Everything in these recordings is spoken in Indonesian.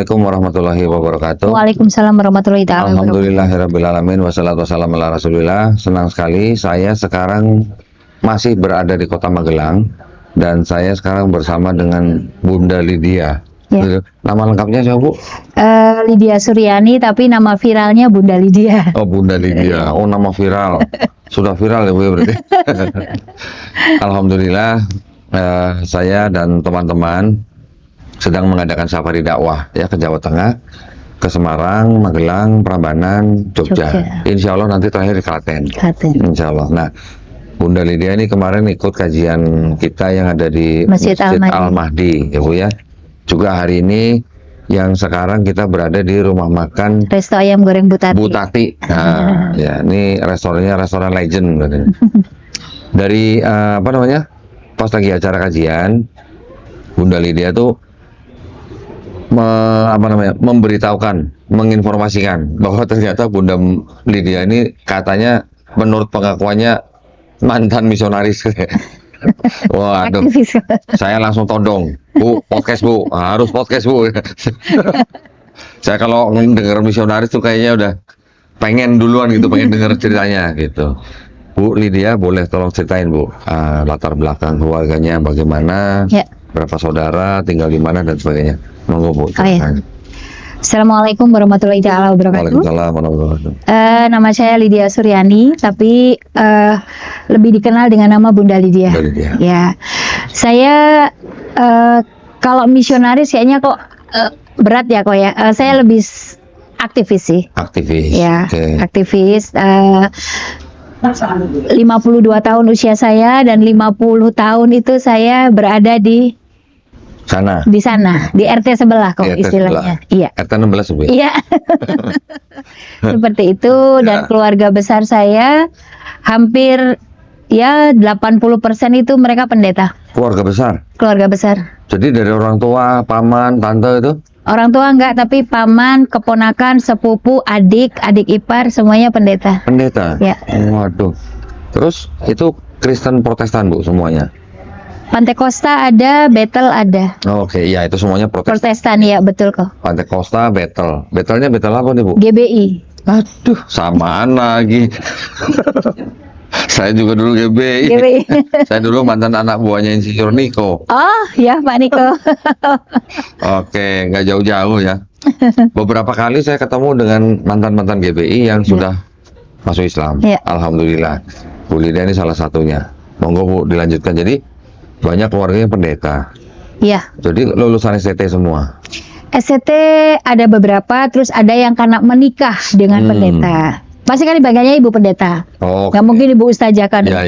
Assalamualaikum warahmatullahi wabarakatuh. Waalaikumsalam warahmatullahi taala wabarakatuh. Alhamdulillahirrabbilalamin. Wassalatu wassalamu ala rasulillah. Senang sekali saya sekarang masih berada di Kota Magelang dan saya sekarang bersama dengan Bunda Lydia. Ya. Nama lengkapnya siapa, Bu? Lydia Suryani, tapi nama viralnya Bunda Lydia. Oh, Bunda Lydia. Oh, nama viral. Sudah viral ya, Bu, ya, berarti. Alhamdulillah, saya dan teman-teman sedang mengadakan safari dakwah ya ke Jawa Tengah, ke Semarang, Magelang, Prambanan, Jogja. Insya Allah nanti terakhir di Klaten. Insya Allah. Nah, Bunda Lydia ini kemarin ikut kajian kita yang ada di Masjid Al-Mahdi, ya Bu ya. Juga hari ini yang sekarang kita berada di rumah makan Resto Ayam Goreng Butati. Butati. Nah, ya ini restorannya restoran legend. Dari apa namanya? Pas lagi acara kajian, Bunda Lydia tuh memberitahukan, menginformasikan bahwa ternyata Bunda Lydia ini katanya menurut pengakuannya mantan misionaris. Waduh, saya langsung todong, Bu, podcast Bu, harus podcast Bu. Saya kalau dengar misionaris tuh kayaknya udah pengen duluan gitu, pengen dengar ceritanya gitu. Bu Lydia, boleh tolong ceritain Bu, latar belakang keluarganya bagaimana, ya, berapa saudara, tinggal di mana dan sebagainya. Monggo Bu. Ya. Assalamualaikum warahmatullahi taala wabarakatuh. Waalaikumsalam warahmatullahi wabarakatuh. Nama saya Lydia Suryani, tapi lebih dikenal dengan nama Bunda Lydia. Bunda Lydia. Ya, saya kalau misionaris kayaknya kok berat ya kok ya. Saya lebih aktivis sih. Aktivis. Ya, Okay. aktivis. 52 tahun usia saya dan 50 tahun itu saya berada di Sana. di sana, di RT sebelah kok Di RT istilahnya. sebelah. Iya. RT 16 Bu. Iya. Seperti itu, dan keluarga besar saya hampir ya 80% itu mereka pendeta. Keluarga besar. Keluarga besar. Jadi dari orang tua, paman, tante itu? Orang tua enggak, tapi paman, keponakan, sepupu, adik ipar semuanya pendeta. Pendeta. Ya. Waduh. Terus itu Kristen Protestan Bu semuanya? Pantekosta ada, Bethel ada. Oke, ya itu semuanya Protestan, ya betul kok. Pantekosta, Bethel. Bethelnya Bethel apa nih Bu? GBI. Aduh, samaan lagi. Saya juga dulu GBI. GBI. Saya dulu mantan anak buahnya Insinyur Niko. Oh ya Pak Niko. Oke, nggak jauh-jauh ya. Beberapa kali saya ketemu dengan mantan-mantan GBI yang sudah masuk Islam. Ya. Alhamdulillah. Bu Lydia ini salah satunya. Monggo Bu, dilanjutkan. Jadi banyak keluarganya pendeta. Iya. Jadi lulusan STT semua. SCT ada beberapa, terus ada yang karena menikah dengan pendeta. Pasti kan dibagiannya ibu pendeta. Oh. Nggak mungkin ibu ustazah kan. Ya.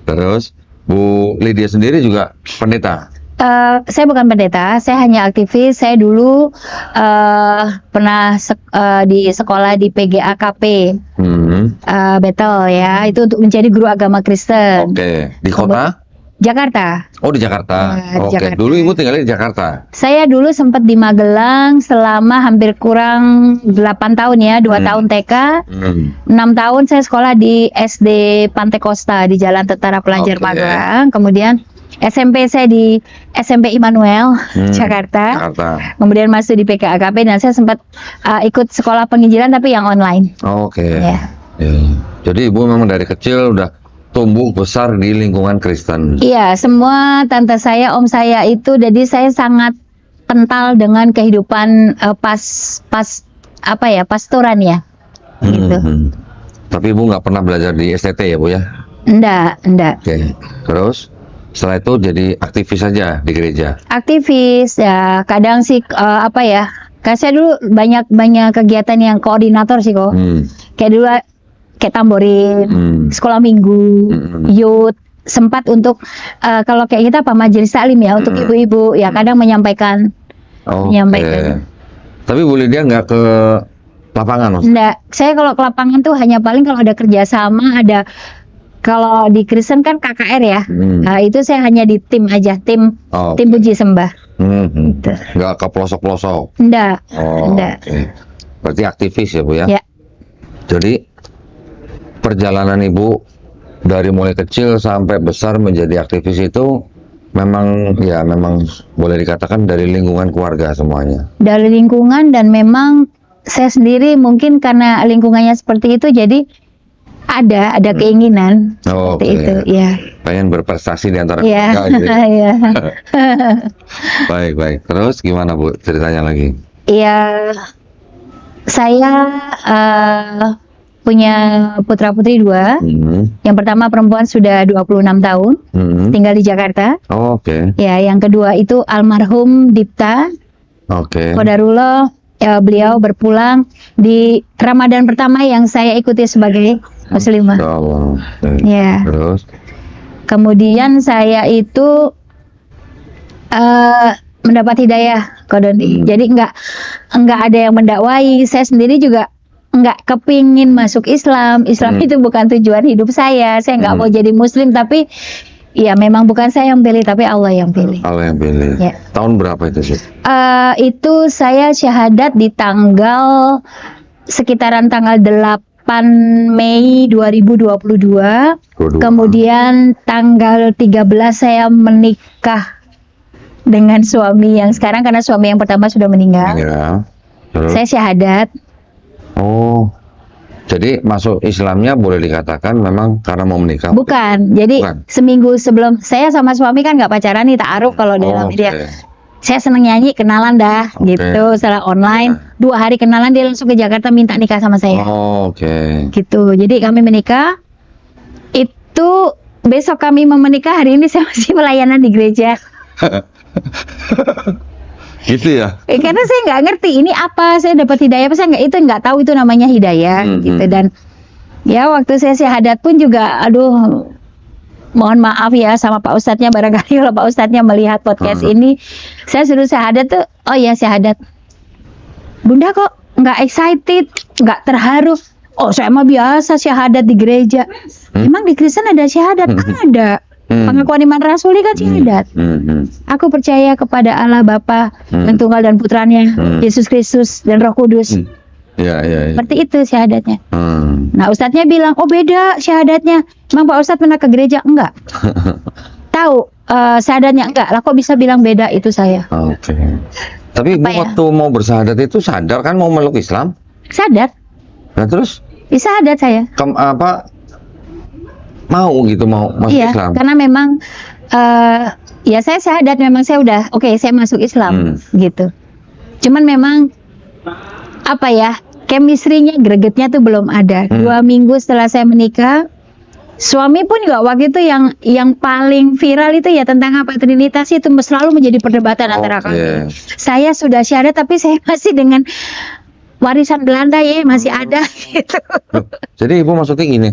Terus Bu Lydia sendiri juga pendeta. Saya bukan pendeta, saya hanya aktivis. Saya dulu pernah di sekolah di PGAKP Bethel ya, itu untuk menjadi guru agama Kristen. Oke, di kota? Jakarta. Oh, di Jakarta. Di Oke, Jakarta. dulu Ibu tinggalnya di Jakarta. Saya dulu sempat di Magelang selama hampir kurang 8 tahun ya, 2 tahun TK, 6 tahun saya sekolah di SD Pantekosta di Jalan Tentara Pelajar Magelang, kemudian SMP saya di SMP Immanuel Jakarta. Kemudian masuk di PKAKP dan saya sempat ikut sekolah penginjilan tapi yang online. Oke. Ya. Jadi Ibu memang dari kecil udah tumbuh besar di lingkungan Kristen. Iya, semua tante saya, om saya itu, jadi saya sangat kental dengan kehidupan pastoran ya. Gitu. Tapi Ibu nggak pernah belajar di STT ya Bu ya? Enggak. Oke. Terus setelah itu jadi aktivis saja di gereja. Aktivis ya, kadang sih Kayak saya dulu banyak kegiatan yang koordinator sih kok. Kayak dulu kayak tamborin, sekolah minggu, youth, sempat untuk kalau kayak kita majelis taklim ya untuk ibu-ibu ya kadang menyampaikan. Tapi Bu Lydia nggak ke lapangan? Enggak, saya kalau ke lapangan tuh hanya paling kalau ada kerjasama, ada kalau di Kristen kan KKR ya, itu saya hanya di tim aja, tim puji sembah. Nggak ke pelosok-pelosok? Enggak. Okay. Berarti aktivis ya Bu ya? Ya. Jadi perjalanan Ibu dari mulai kecil sampai besar menjadi aktivis itu memang boleh dikatakan dari lingkungan keluarga semuanya. Dari lingkungan, dan memang saya sendiri mungkin karena lingkungannya seperti itu, jadi ada keinginan Oh, seperti itu, ya. pengen berprestasi di antara Iya, keluarga gitu ya. iya. Baik. Terus gimana Bu ceritanya lagi? Iya, saya punya putra putri 2. Yang pertama perempuan sudah 26 tahun, tinggal di Jakarta. Oh, oke. Ya, yang kedua itu almarhum Dipta Oke. Qadarullah. Beliau berpulang di Ramadan pertama yang saya ikuti sebagai muslimah. Allah. Ya. Terus? Kemudian saya itu mendapat hidayah Kodoni. Jadi nggak ada yang mendakwai. Saya sendiri juga nggak kepingin masuk Islam. Islam itu bukan tujuan hidup saya. Saya nggak mau jadi Muslim, tapi ya memang bukan saya yang pilih, tapi Allah yang pilih. Allah yang pilih. Ya. Tahun berapa itu sih? Itu saya syahadat di tanggal sekitaran tanggal 8 Mei 2022. Kemudian tanggal 13 saya menikah dengan suami yang sekarang, karena suami yang pertama sudah meninggal. Ya. Terus? Saya syahadat. Oh. Jadi masuk Islamnya boleh dikatakan memang karena mau menikah? Bukan. Jadi seminggu sebelum, saya sama suami kan nggak pacaran nih, ta'aruf kalau dalam media. Saya seneng nyanyi, kenalan dah gitu secara online. 2 hari kenalan dia langsung ke Jakarta minta nikah sama saya. Oh, oke. Gitu. Jadi kami menikah. Itu besok kami mau menikah, hari ini saya masih pelayanan di gereja. Gitu ya? Karena saya nggak ngerti ini apa, saya dapat hidayah apa, saya nggak tahu itu namanya hidayah gitu. Dan ya waktu saya syahadat pun juga, aduh, mohon maaf ya sama Pak Ustadznya, barangkali kalau Pak Ustadznya melihat podcast ini, saya suruh syahadat tuh, oh ya syahadat, Bunda kok nggak excited, nggak terharu. Oh saya mah biasa syahadat di gereja. Emang di Kristen ada syahadat? Ada. Pengakuan iman rasuli kan syahadat. Aku percaya kepada Allah Bapa yang tunggal dan putranya, Yesus Kristus dan Roh Kudus. Ya. Seperti itu syahadatnya. Nah Ustadznya bilang, oh beda syahadatnya. Emang Pak Ustadz pernah ke gereja? Enggak. Tahu syahadatnya enggak. Lah kok bisa bilang beda? Itu saya. Oke. Tapi Bu, waktu mau bersyahadat itu sadar kan mau meluk Islam? Sadar. Nah terus? Syahadat saya. Mau masuk Islam? Karena memang ya saya syahadat, memang saya udah oke, saya masuk Islam gitu. Cuman memang apa ya, chemistry-nya, gregetnya tuh belum ada. 2 minggu setelah saya menikah, suami pun juga waktu itu yang paling viral itu ya tentang apa Trinitas, itu selalu menjadi perdebatan antara kami. Saya sudah syahadat tapi saya masih dengan warisan Belanda ya, masih ada gitu. Jadi Ibu maksudnya gini,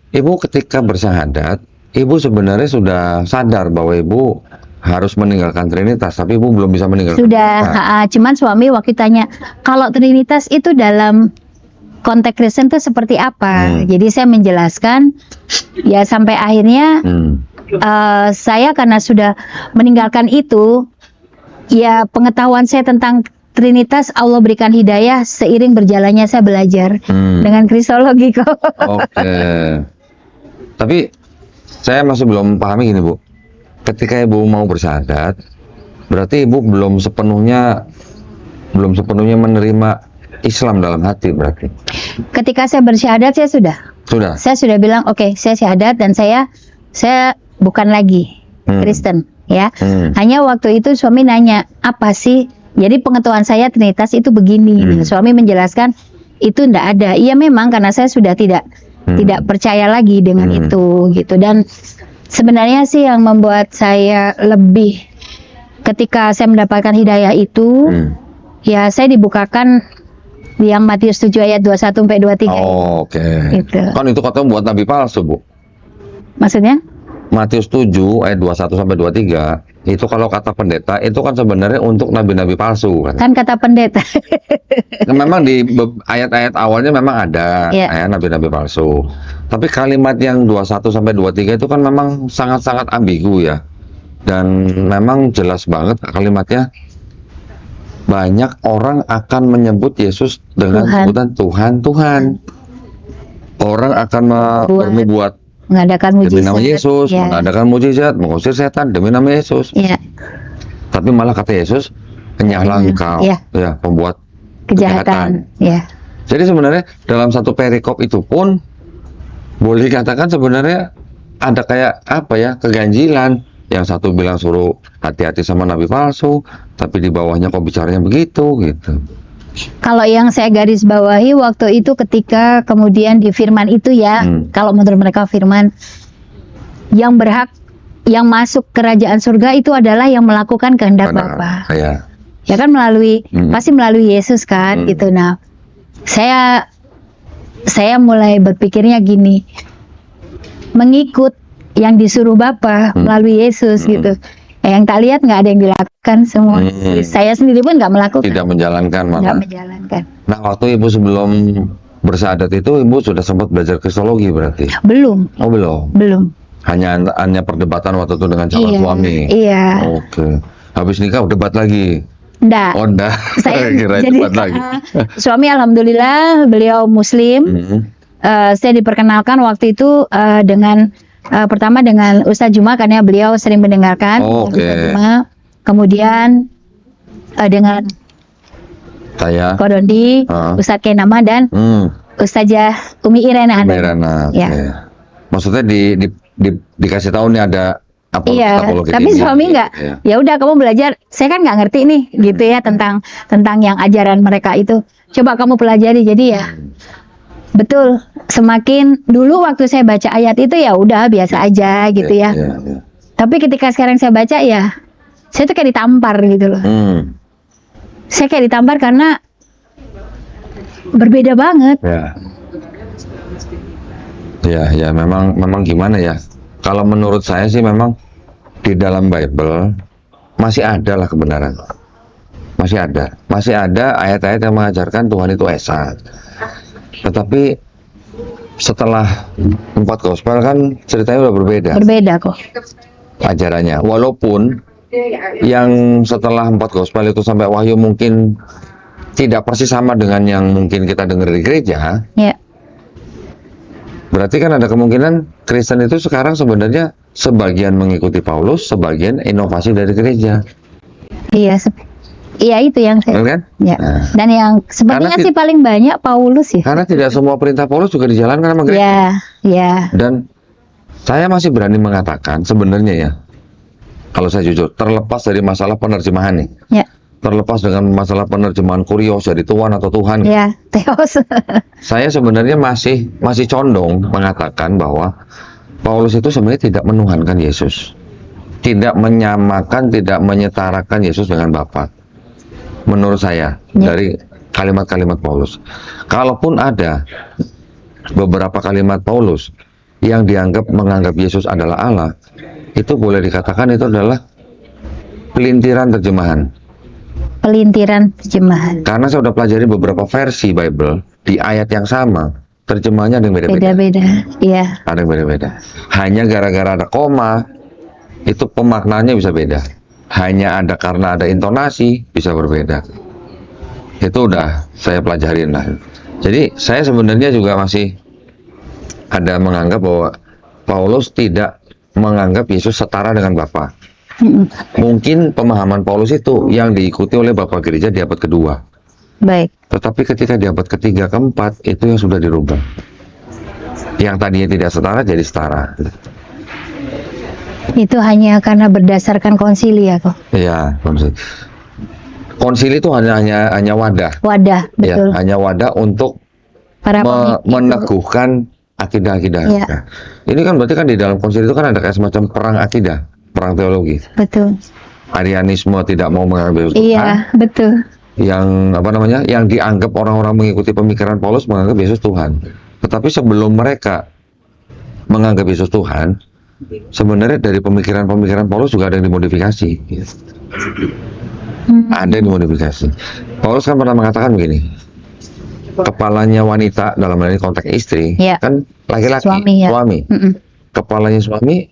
Ibu ketika bersyahadat, Ibu sebenarnya sudah sadar bahwa Ibu harus meninggalkan Trinitas, tapi Ibu belum bisa meninggalkan. Sudah, cuman suami waktu tanya, kalau Trinitas itu dalam konteks Kristen itu seperti apa? Jadi saya menjelaskan, ya sampai akhirnya saya karena sudah meninggalkan itu, ya pengetahuan saya tentang Trinitas Allah berikan hidayah seiring berjalannya saya belajar dengan kristologi kok. Oke. Tapi saya masih belum pahami gini Bu. Ketika Ibu mau bersyahadat, berarti Ibu belum sepenuhnya menerima Islam dalam hati berarti. Ketika saya bersyahadat saya sudah. Saya sudah bilang oke, saya syahadat dan saya bukan lagi Kristen ya. Hanya waktu itu suami nanya, apa sih? Jadi pengetahuan saya Trinitas itu begini. Suami menjelaskan itu enggak ada. Iya memang karena saya sudah tidak percaya lagi dengan itu gitu. Dan sebenarnya sih yang membuat saya lebih, ketika saya mendapatkan hidayah itu, ya saya dibukakan yang Matius 7 ayat 21 sampai 23. Oh, oke. Gitu. Kan itu katanya buat nabi palsu, Bu. Maksudnya? Matius 7 ayat 21 sampai 23 itu kalau kata pendeta itu kan sebenarnya untuk nabi-nabi palsu kan kata pendeta. Memang di ayat-ayat awalnya memang ada nabi-nabi palsu, tapi kalimat yang 21 sampai 23 itu kan memang sangat-sangat ambigu ya, dan memang jelas banget kalimatnya. Banyak orang akan menyebut Yesus dengan sebutan Tuhan. Orang akan bernubuat mengadakan demi mujizat. nama Yesus, Ya. mengadakan mujizat, mengusir setan demi nama Yesus. Ya, Tapi malah kata Yesus, penyalah engkau, Ya. ya, pembuat kejahatan. Ya. Jadi sebenarnya dalam satu perikop itu pun boleh dikatakan sebenarnya ada kayak apa ya, keganjilan. Yang satu bilang suruh hati-hati sama nabi palsu, tapi di bawahnya kok bicaranya begitu gitu. Kalau yang saya garis bawahi waktu itu ketika kemudian di firman itu ya, kalau menurut mereka firman yang berhak yang masuk kerajaan surga itu adalah yang melakukan kehendak Bapa. Kayak Ya kan melalui pasti melalui Yesus kan gitu. Nah, saya mulai berpikirnya gini. Mengikut yang disuruh Bapa melalui Yesus gitu. Yang tak lihat nggak ada yang dilakukan semua. Saya sendiri pun nggak melakukan. tidak menjalankan Nggak malah. menjalankan. Nah, waktu Ibu sebelum bersyahadat itu Ibu sudah sempat belajar kristologi berarti? Belum, Oh, belum. belum. Hanya perdebatan waktu itu dengan calon suami. Iya. Oke. Habis nikah debat lagi. Enggak. Oh, enggak. Saya Kira jadi debat lagi. suami alhamdulillah beliau muslim. Saya diperkenalkan waktu itu dengan pertama dengan Ustadz Juma karena beliau sering mendengarkan Oke. Ustadz Juma. Kemudian dengan Saya. Kodondi, Ustadz Kenama dan Ustazah Umi Irena. Merana. Ya. Oke. Maksudnya dikasih tahu nih ada apa Iya, apologet tapi ini. suami nggak. Iya. Ya udah kamu belajar. Saya kan nggak ngerti nih, gitu ya tentang yang ajaran mereka itu. Coba kamu pelajari. Jadi ya, betul. Semakin dulu waktu saya baca ayat itu ya udah biasa aja gitu ya. Iya, iya. Tapi ketika sekarang saya baca ya, saya tuh kayak ditampar gitu loh. Saya kayak ditampar karena berbeda banget. Ya. Ya, memang gimana ya? Kalau menurut saya sih memang di dalam Bible masih ada lah kebenaran. Masih ada ayat-ayat yang mengajarkan Tuhan itu esa. Tetapi setelah 4 gospel kan ceritanya udah berbeda Berbeda kok. ajarannya. Walaupun yang setelah 4 gospel itu sampai Wahyu mungkin tidak persis sama dengan yang mungkin kita dengar di gereja. Ya. Berarti kan ada kemungkinan Kristen itu sekarang sebenarnya sebagian mengikuti Paulus, sebagian inovasi dari gereja. Iya, iya itu yang saya. Benar kan? Ya. Nah. Dan yang sepertinya Karena sih paling banyak Paulus ya. Karena tidak semua perintah Paulus juga dijalankan sama gereja. Ya, ya. Dan saya masih berani mengatakan sebenarnya ya, kalau saya jujur, terlepas dari masalah penerjemahan nih, Ya. terlepas dengan masalah penerjemahan kurios dari Tuhan atau Tuhan, Ya, Theos. saya sebenarnya masih condong mengatakan bahwa Paulus itu sebenarnya tidak menuhankan Yesus, tidak menyamakan, tidak menyetarakan Yesus dengan Bapa. Menurut saya dari kalimat-kalimat Paulus, kalaupun ada beberapa kalimat Paulus yang menganggap Yesus adalah Allah, itu boleh dikatakan itu adalah pelintiran terjemahan. Pelintiran terjemahan. Karena saya sudah pelajari beberapa versi Bible di ayat yang sama, terjemahannya ada yang beda-beda. Beda-beda. Iya. Ada yang beda-beda. Hanya gara-gara ada koma, itu pemaknaannya bisa beda. Hanya karena ada intonasi bisa berbeda. Itu udah saya pelajarin lah. Jadi saya sebenarnya juga masih ada menganggap bahwa Paulus tidak menganggap Yesus setara dengan Bapa. Mungkin pemahaman Paulus itu yang diikuti oleh Bapak Gereja di abad kedua. Baik. Tetapi ketika di abad ketiga, keempat, itu yang sudah dirubah. Yang tadinya tidak setara jadi setara. Itu hanya karena berdasarkan konsili ya kok. Iya, konsili. Konsili itu hanya wadah. Wadah, Ya, betul. hanya wadah untuk Para pemimpin itu. meneguhkan akidah-akidah. Iya. Nah, ini kan berarti kan di dalam konsili itu kan ada kayak semacam perang akidah, perang teologi. Betul. Arianisme tidak mau mengambil Tuhan. Iya, betul. Yang yang dianggap orang-orang mengikuti pemikiran Paulus menganggap Yesus Tuhan. Tetapi sebelum mereka menganggap Yesus Tuhan, sebenarnya dari pemikiran-pemikiran Paulus juga ada yang dimodifikasi. Ada yang dimodifikasi. Paulus kan pernah mengatakan begini, kepalanya wanita dalam hal ini konteks istri, Ya. kan laki-laki, Suami, ya. Kepalanya suami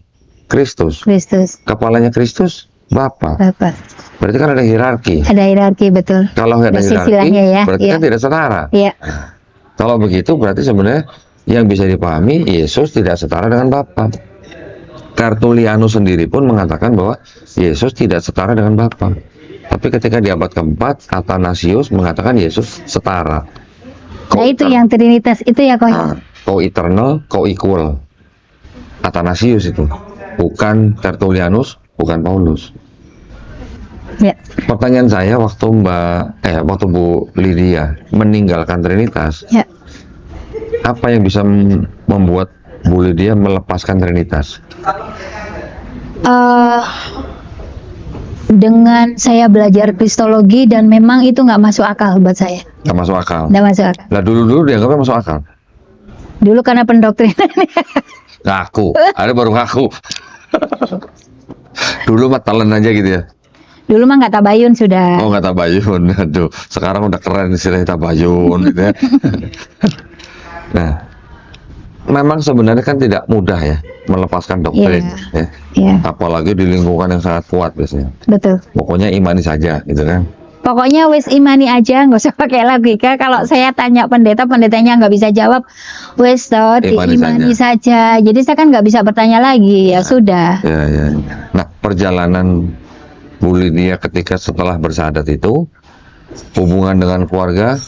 Kristus, Kristus. kepalanya Kristus Bapa. Bapak. Berarti kan ada hierarki. Ada hierarki, betul. Kalau ada hierarki, Silsilahnya ya. berarti Iya. kan tidak setara. Iya. Kalau begitu berarti sebenarnya yang bisa dipahami Yesus tidak setara dengan Bapa. Tertullianus sendiri pun mengatakan bahwa Yesus tidak setara dengan Bapa. Tapi ketika di abad keempat, Athanasius mengatakan Yesus setara. Nah itu yang Trinitas itu ya kok. Co-eternal, co-equal. Athanasius itu, bukan Tertullianus, bukan Paulus. Ya. Pertanyaan saya waktu Bu Lydia meninggalkan Trinitas, Ya. apa yang bisa membuat Bu Lydia melepaskan Trinitas? Dengan saya belajar Kristologi dan memang itu nggak masuk akal buat saya. Nggak masuk akal. Nggak masuk akal. Lah dulu dianggapnya masuk akal. Dulu karena pendoktrinan. Ngaku, ada baru ngaku. Dulu mah talent aja gitu ya. Dulu mah nggak tabayun sudah. Oh, nggak tabayun. Aduh, sekarang udah keren istilahnya tabayun gitu ya. Nah, memang sebenarnya kan tidak mudah ya melepaskan doktrin ya. Iya. Apalagi di lingkungan yang sangat kuat biasanya. Betul. Pokoknya imani saja gitu kan. Pokoknya wis imani aja, nggak usah pakai logika. Kalau saya tanya pendetanya nggak bisa jawab, wis toh diimani saja. Jadi saya kan nggak bisa bertanya lagi, ya sudah. Ya. Nah, perjalanan Bu Lydia ketika setelah bersyahadat itu, hubungan dengan keluarga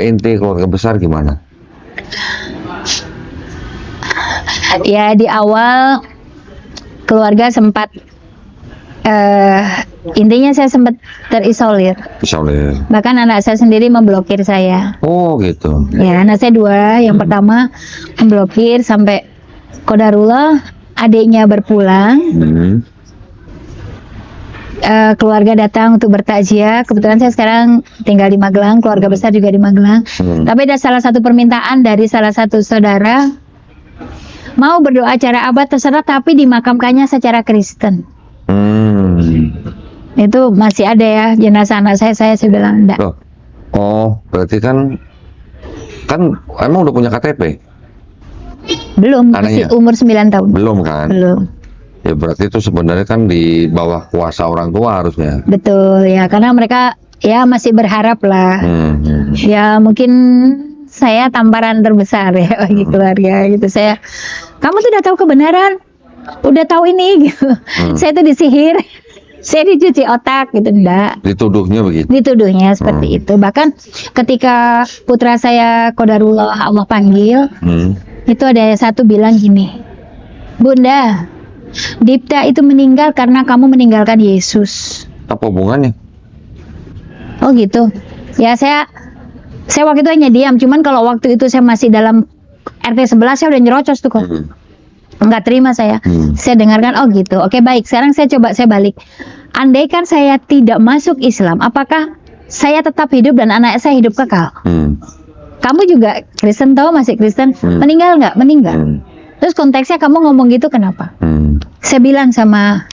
inti, keluarga besar gimana? Ya di awal keluarga sempat intinya saya sempat terisolir. Bahkan anak saya sendiri memblokir saya. Oh gitu. Ya anak saya 2, yang pertama memblokir sampai qadarullah adiknya berpulang. Keluarga datang untuk bertakziah. Kebetulan saya sekarang tinggal di Magelang, keluarga besar juga di Magelang. Tapi ada salah satu permintaan dari salah satu saudara, mau berdoa acara abad terserah tapi dimakamkannya secara Kristen. Itu masih ada ya jenazah anak saya bilang enggak. Oh, berarti kan emang udah punya KTP? Belum, masih umur 9 tahun. Belum kan? Belum. Ya berarti itu sebenarnya kan di bawah kuasa orang tua harusnya. Betul ya, karena mereka ya masih berharap lah. Ya mungkin saya tamparan terbesar ya bagi keluarga gitu. Kamu tuh udah tahu kebenaran, udah tahu ini gitu. Saya tuh disihir, saya dicuci otak gitu, enggak. Dituduhnya begitu. Dituduhnya seperti itu. Bahkan ketika putra saya qadarullah Allah panggil, itu ada satu bilang gini, Bunda, Dipta itu meninggal karena kamu meninggalkan Yesus. Apa hubungannya? Oh gitu. Ya saya waktu itu hanya diam. Cuman kalau waktu itu saya masih dalam RT 11 saya udah nyerocos tuh kok. Nggak terima saya. Saya dengarkan, oh gitu. Oke baik, sekarang saya balik. Andaikan saya tidak masuk Islam, apakah saya tetap hidup dan anak saya hidup kekal? Kamu juga Kristen, tahu masih Kristen? Meninggal nggak? Meninggal. Terus konteksnya kamu ngomong gitu kenapa? Saya bilang sama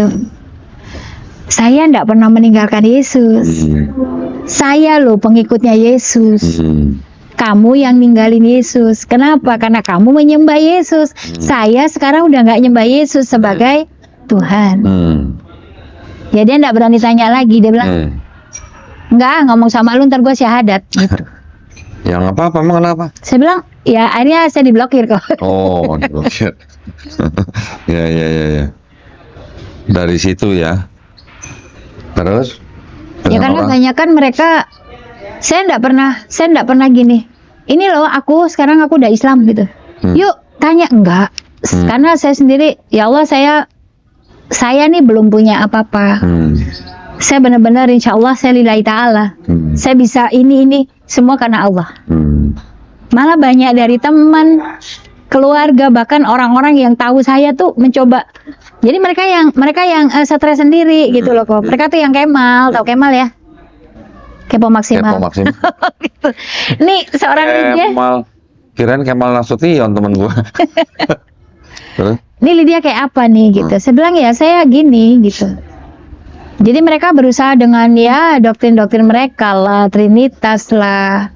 tuh, saya nggak pernah meninggalkan Yesus. Saya loh pengikutnya Yesus. Kamu yang ninggalin Yesus. Kenapa? Karena kamu menyembah Yesus. Saya sekarang udah nggak nyembah Yesus sebagai Tuhan. Ya dia nggak berani tanya lagi. Dia bilang, nggak ngomong sama lu ntar gue syahadat. Gitu. Ya nggak apa-apa, emang kenapa? Saya bilang, ya akhirnya saya diblokir kok. Oh, diblokir. Ya. Dari situ ya. Terus? Ya karena banyak kan mereka, saya enggak pernah gini. Ini loh aku sekarang aku udah Islam gitu. Yuk tanya, enggak. Karena saya sendiri, ya Allah saya nih belum punya apa-apa. Saya benar-benar insya Allah saya lillahi ta'ala. Saya bisa ini semua karena Allah. Malah banyak dari teman, keluarga, bahkan orang-orang yang tahu saya tuh mencoba. Jadi mereka yang stres sendiri gitu loh kok. Mereka tuh yang Kemal, tahu Kemal ya? Kepo maksimal. Gitu. Nih seorang Lydia. Kirain Kemal Nasution teman gua. Terus? Ini Lydia kayak apa nih gitu. Saya bilang ya saya gini gitu. Jadi mereka berusaha dengan ya doktrin-doktrin mereka lah, Trinitas lah.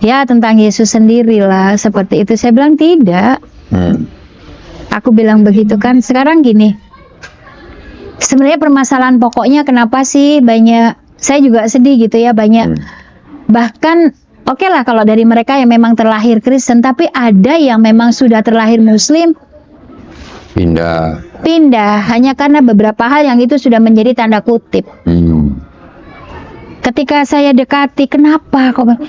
Ya tentang Yesus sendiri lah, seperti itu. Saya bilang tidak. Aku bilang begitu kan. Sekarang gini, sebenarnya permasalahan pokoknya kenapa sih banyak, saya juga sedih gitu ya, banyak bahkan Oke lah kalau dari mereka yang memang terlahir Kristen, tapi ada yang memang sudah terlahir Muslim, pindah hanya karena beberapa hal yang itu sudah menjadi tanda kutip. Ketika saya dekati, kenapa kok?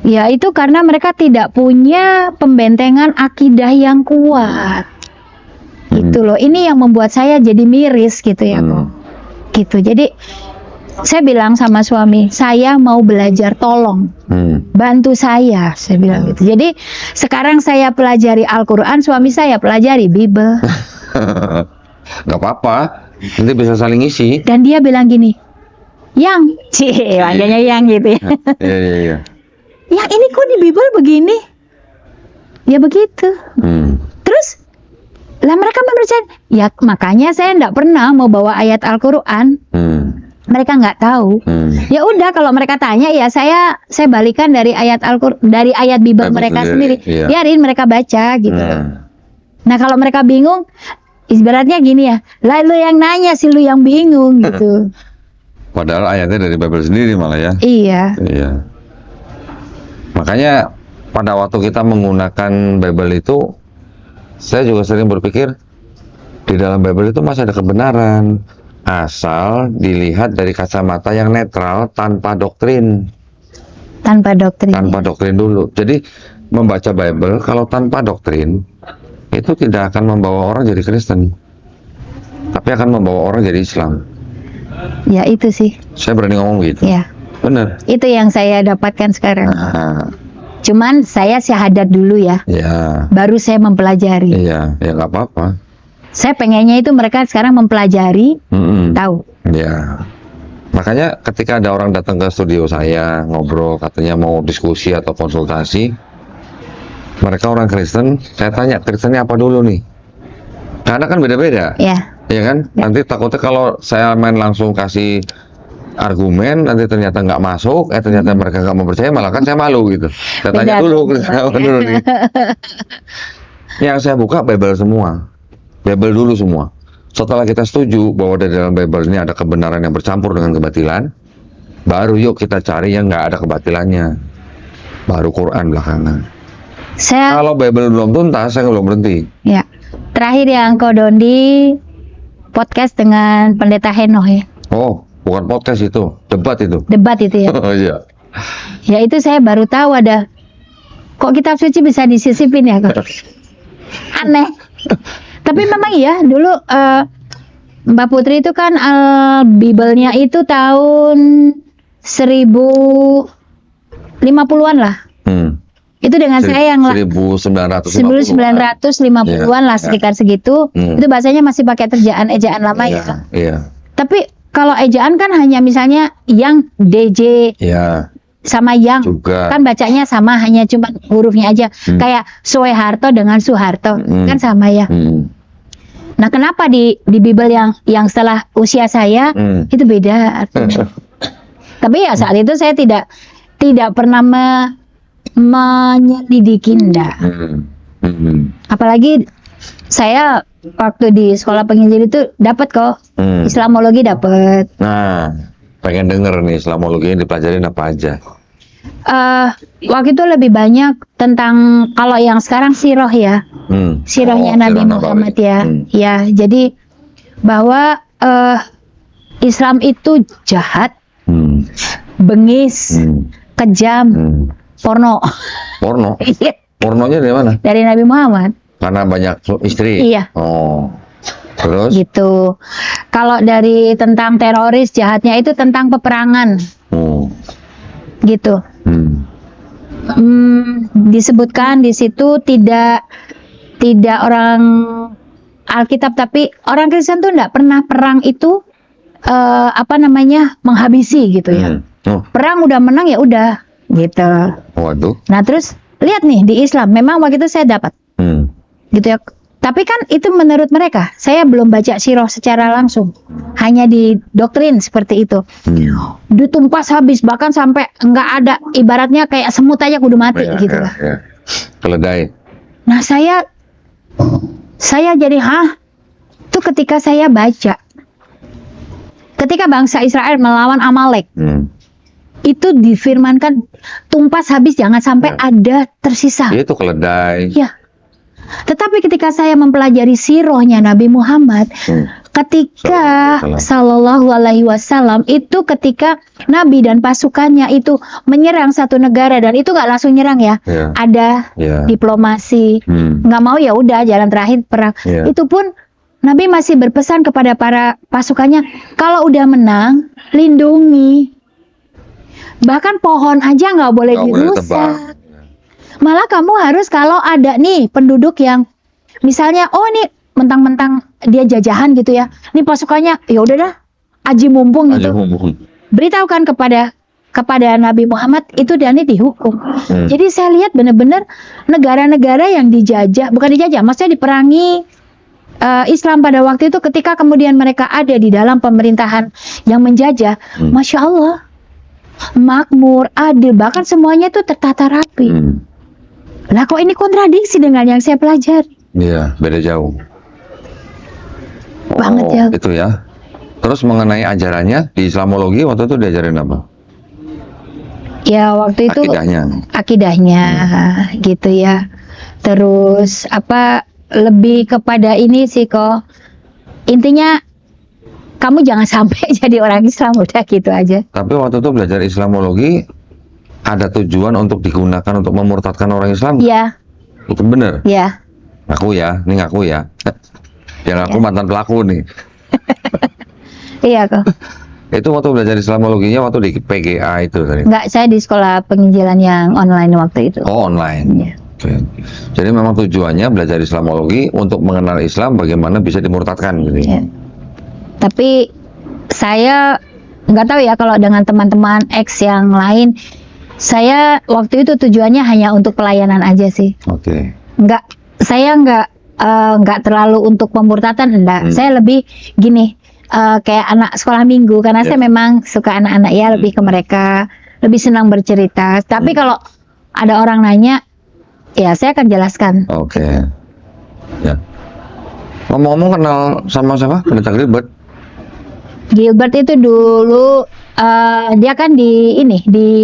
Ya itu karena mereka tidak punya pembentengan akidah yang kuat. Gitu loh. Ini yang membuat saya jadi miris gitu ya kok. Gitu. Jadi saya bilang sama suami, saya mau belajar, tolong bantu saya bilang gitu. Jadi sekarang saya pelajari Al-Quran, suami saya pelajari Bible. Gak apa-apa, nanti bisa saling isi. Dan dia bilang gini, Yang, manggilnya Yang gitu ya. Iya. Yang ini kok di Bible begini? Ya begitu. Terus, lah mereka mempercayai. Ya makanya saya enggak pernah mau bawa ayat Al-Quran. Mereka nggak tahu. Ya udah kalau mereka tanya ya saya balikan dari ayat Al-Quran, dari ayat Bible mereka sendiri. Iya. Biarin mereka baca gitu. Nah kalau mereka bingung, ibaratnya gini ya, lah lu yang nanya sih, lu yang bingung gitu. Padahal ayatnya dari Bible sendiri malah ya. Iya. Makanya pada waktu kita menggunakan Bible itu, saya juga sering berpikir di dalam Bible itu masih ada kebenaran. Asal dilihat dari kacamata yang netral, tanpa doktrin. Tanpa doktrin. Tanpa doktrin dulu. Jadi membaca Bible kalau tanpa doktrin itu tidak akan membawa orang jadi Kristen, tapi akan membawa orang jadi Islam. Ya itu sih. Saya berani ngomong gitu. Ya. Benar. Itu yang saya dapatkan sekarang. Cuman saya syahadat dulu ya. Ya. Baru saya mempelajari. Iya, ya nggak apa-apa. Saya pengennya itu mereka sekarang mempelajari, tahu. Ya. Makanya ketika ada orang datang ke studio saya ngobrol, katanya mau diskusi atau konsultasi, mereka orang Kristen, saya tanya Kristennya apa dulu nih? Karena kan beda-beda. Ya. Iya kan? Ya. Nanti takutnya kalau saya main langsung kasih argumen, nanti ternyata nggak masuk, ternyata mereka nggak mau percaya, malah kan saya malu gitu. Saya tanya dulu, dulu nih. Yang saya buka Bible semua. Bible dulu semua. Setelah kita setuju bahwa di dalam Bible ini ada kebenaran yang bercampur dengan kebatilan, baru yuk kita cari yang nggak ada kebatilannya. Baru Quran belakangan. Kalau Bible belum tuntas, saya belum berhenti. Ya. Terakhir yang Kodondi podcast dengan Pendeta Henoh ya. Oh, bukan podcast itu, debat itu. Debat itu ya. Oh iya. Ya itu saya baru tahu ada. Kok kitab suci bisa disisipin ya kok? Aneh. Tapi memang iya, dulu Mbak Putri itu kan Bible-nya itu tahun 1050-an lah. Itu dengan saya yang 1950-an lah, sekitar segitu. Itu bahasanya masih pakai ejaan lama ya. Iya. Tapi kalau ejaan kan hanya misalnya yang DJ. Iya. Sama yang juga. Kan bacanya sama, hanya cuma hurufnya aja. Kayak Soeharto dengan Soeharto kan sama ya. Nah kenapa di Bible yang setelah usia saya itu beda artinya. Tapi ya saat itu saya tidak pernah menyelidiki enggak. Apalagi saya waktu di sekolah penginjil itu dapat kok Islamologi dapat. Nah, pengen denger nih Islamologi ini dipelajarin apa aja? Waktu itu lebih banyak tentang, kalau yang sekarang siroh ya, sirohnya Nabi Muhammad ya. Ya, jadi bahwa Islam itu jahat, bengis, kejam, porno. Porno? Pornonya dari mana? Dari Nabi Muhammad. Karena banyak istri? Iya. Oh. Terus? Gitu. Kalau dari tentang teroris, jahatnya itu tentang peperangan. Gitu. Disebutkan di situ tidak orang Alkitab, tapi orang Kristen tuh enggak pernah perang itu menghabisi gitu ya. Perang udah menang ya udah gitu. Waduh. Nah terus lihat nih di Islam, memang waktu itu saya dapat gitu ya. Tapi kan itu menurut mereka, saya belum baca sirah secara langsung, hanya di doktrin seperti itu. Ditumpas habis, bahkan sampai nggak ada, ibaratnya kayak semut aja kudu mati gitu lah. Keledai. Nah saya jadi itu ketika saya baca, ketika bangsa Israel melawan Amalek, itu difirmankan tumpas habis, jangan sampai Ya. ada tersisa. Itu keledai. Ya. Tetapi ketika saya mempelajari sirohnya Nabi Muhammad, ketika Sallallahu Alaihi Wasallam itu ketika Nabi dan pasukannya itu menyerang satu negara, dan itu nggak langsung nyerang ya, Ya. ada Ya. diplomasi, nggak mau ya udah jalan terakhir perang. Ya. Itu pun Nabi masih berpesan kepada para pasukannya, kalau udah menang lindungi, bahkan pohon aja nggak boleh Nggak boleh dirusak. tebang. Malah kamu harus kalau ada nih penduduk yang misalnya, oh nih mentang-mentang dia jajahan gitu ya, nih pasukannya ya udah dah aji mumpung Aja gitu, ngomong. beritahukan kepada Nabi Muhammad itu, dan ini dihukum. Jadi saya lihat benar-benar negara-negara yang dijajah, bukan dijajah, maksudnya diperangi Islam pada waktu itu, ketika kemudian mereka ada di dalam pemerintahan yang menjajah, Masya Allah, makmur, adil, bahkan semuanya itu tertata rapi. Lah kok ini kontradiksi dengan yang saya pelajari? Iya, beda jauh. Banget jauh. Itu ya. Terus mengenai ajarannya di Islamologi waktu itu diajarin apa? Ya waktu itu akidahnya gitu ya. Terus apa, lebih kepada ini sih kok. Intinya kamu jangan sampai jadi orang Islam, udah gitu aja. Tapi waktu itu belajar Islamologi ada tujuan untuk digunakan untuk memurtadkan orang Islam? Iya, Itu bener? iya. Ngaku ya, ini ngaku ya. Yang aku Ya. mantan pelaku nih. Iya kok. Itu waktu belajar Islamologinya waktu di PGA itu tadi. Enggak, saya di sekolah penginjilan yang online waktu itu. Oh, online. Iya. Oke. Jadi memang tujuannya belajar Islamologi untuk mengenal Islam, bagaimana bisa dimurtadkan gitu. Iya. Tapi saya nggak tahu ya kalau dengan teman-teman X yang lain. Saya waktu itu tujuannya hanya untuk pelayanan aja sih. Oke. Saya nggak terlalu untuk pemurtatan, enggak. Saya lebih gini, kayak anak sekolah minggu, karena saya memang suka anak-anak ya, lebih ke mereka, lebih senang bercerita. Tapi kalau ada orang nanya, ya saya akan jelaskan. Oke. Ya. Ngomong-ngomong, kenal sama siapa? Pendeta Gilbert? Gilbert itu dulu dia kan di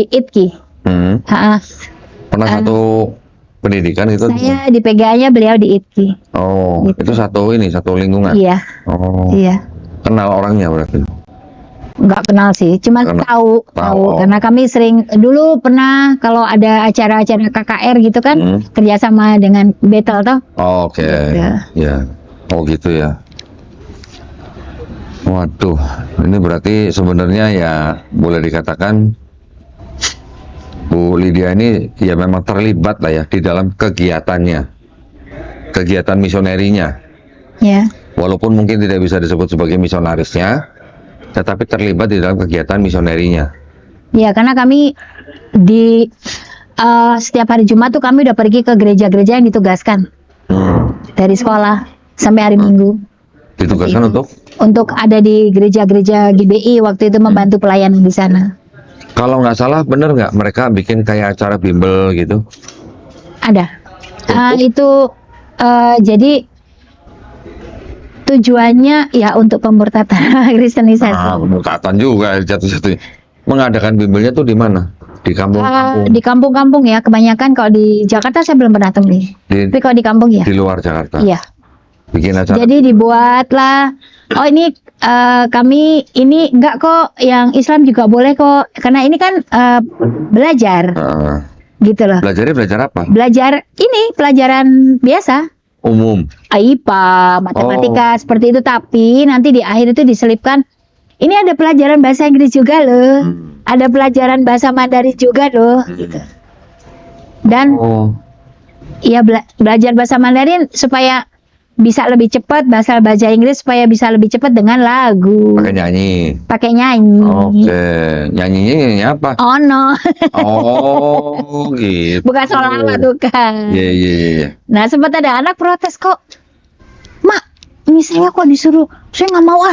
ITKI. Pernah satu pendidikan itu? Saya di PGA-nya, beliau di ITKI. Oh, Gitu. itu satu lingkungan. Iya, Oh, iya. kenal orangnya berarti. Nggak kenal sih, cuman tahu karena kami sering dulu pernah kalau ada acara-acara KKR gitu kan, kerjasama dengan Betel toh. Oke. Ya. Ya. Oh gitu ya. Waduh, ini berarti sebenarnya ya boleh dikatakan Bu Lydia ini ya memang terlibat lah ya di dalam kegiatannya, kegiatan misionerinya. Ya. Walaupun mungkin tidak bisa disebut sebagai misionarisnya, tetapi terlibat di dalam kegiatan misionerinya. Ya, karena kami di setiap hari Jumat tuh kami udah pergi ke gereja-gereja yang ditugaskan dari sekolah sampai hari Minggu. Ditugaskan Untuk ada di gereja-gereja GBI waktu itu, membantu pelayanan di sana. Kalau nggak salah, bener nggak mereka bikin kayak acara bimbel gitu? Ada. Itu jadi tujuannya ya untuk pemurtatan, kristenisasi. Pemurtatan juga jatuh-jatuhnya. Mengadakan bimbelnya tuh di mana? Di kampung-kampung? Di kampung-kampung ya, kebanyakan. Kalau di Jakarta saya belum pernah temui. Tapi kalau di kampung ya. Di luar Jakarta? Iya. Bikin acara? Jadi dibuatlah, oh ini kami ini enggak kok, yang Islam juga boleh kok, karena ini kan belajar, gitu loh. Belajar apa? Belajar ini pelajaran biasa, umum, IPA, matematika, seperti itu. Tapi nanti di akhir itu diselipkan, ini ada pelajaran bahasa Inggris juga loh, ada pelajaran bahasa Mandarin juga loh, gitu. Dan ya belajar bahasa Mandarin supaya bisa lebih cepat, bahasa Inggris supaya bisa lebih cepat dengan lagu. Pakai nyanyi. Oke. Nyanyi apa? Oh no. Oh gitu. Bukan sholawat, bukan. Iya. Nah, sempat ada anak protes kok, Mak, ini saya kok disuruh, saya nggak mau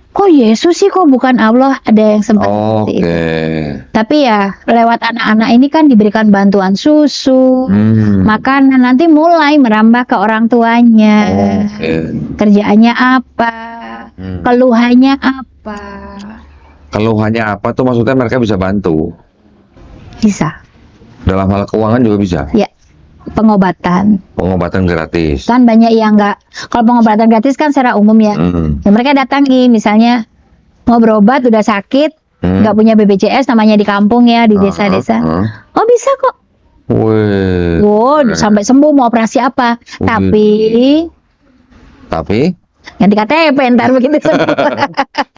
kok Yesus sih, kok bukan Allah. Ada yang sempat seperti itu. Tapi ya lewat anak-anak ini kan diberikan bantuan susu, makanan, nanti mulai merambah ke orang tuanya. Kerjaannya apa, keluhannya apa. Keluhannya apa tuh maksudnya mereka bisa bantu? Bisa. Dalam hal keuangan juga bisa. Ya, pengobatan. Pengobatan gratis. Kan banyak yang nggak, kalau pengobatan gratis kan secara umum ya. Ya mereka datangi, misalnya mau berobat udah sakit, nggak punya BPJS, namanya di kampung ya, di desa-desa. Oh bisa kok. Wih. Wow, sampai sembuh mau operasi apa. Tapi Tapi ganti KTP ntar begitu sembuh.